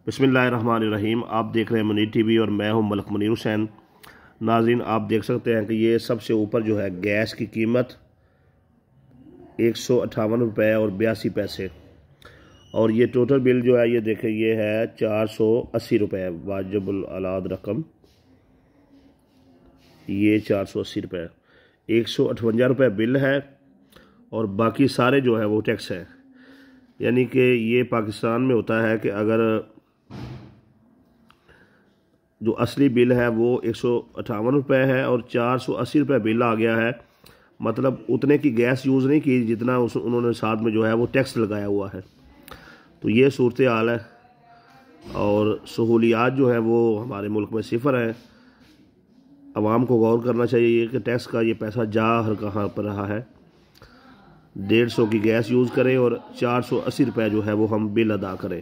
बिस्मिल्लाहिर्रहमानिर्रहीम। आप देख रहे हैं मुनीर टीवी और मैं हूं मलिक मुनीर हुसैन। नाज़रीन, आप देख सकते हैं कि ये सबसे ऊपर जो है गैस की कीमत 158 रुपये और 82 पैसे, और ये टोटल बिल जो है ये देखें, ये है 480 रुपये वाजिबुल अलाद रकम। ये 480 रुपये, 158 रुपये बिल है और बाकी सारे जो है वो टैक्स है। यानी कि ये पाकिस्तान में होता है कि अगर जो असली बिल है वो 158 रुपये है और 480 रुपये बिल आ गया है, मतलब उतने की गैस यूज़ नहीं की जितना उन्होंने साथ में जो है वो टैक्स लगाया हुआ है। तो ये सूरत हाल है और सहूलियात जो है वो हमारे मुल्क में सिफर हैं। आवाम को गौर करना चाहिए कि टैक्स का ये पैसा जा हर कहाँ पर रहा है। 150 की गैस यूज़ करें और 480 रुपये जो है वो हम बिल अदा करें।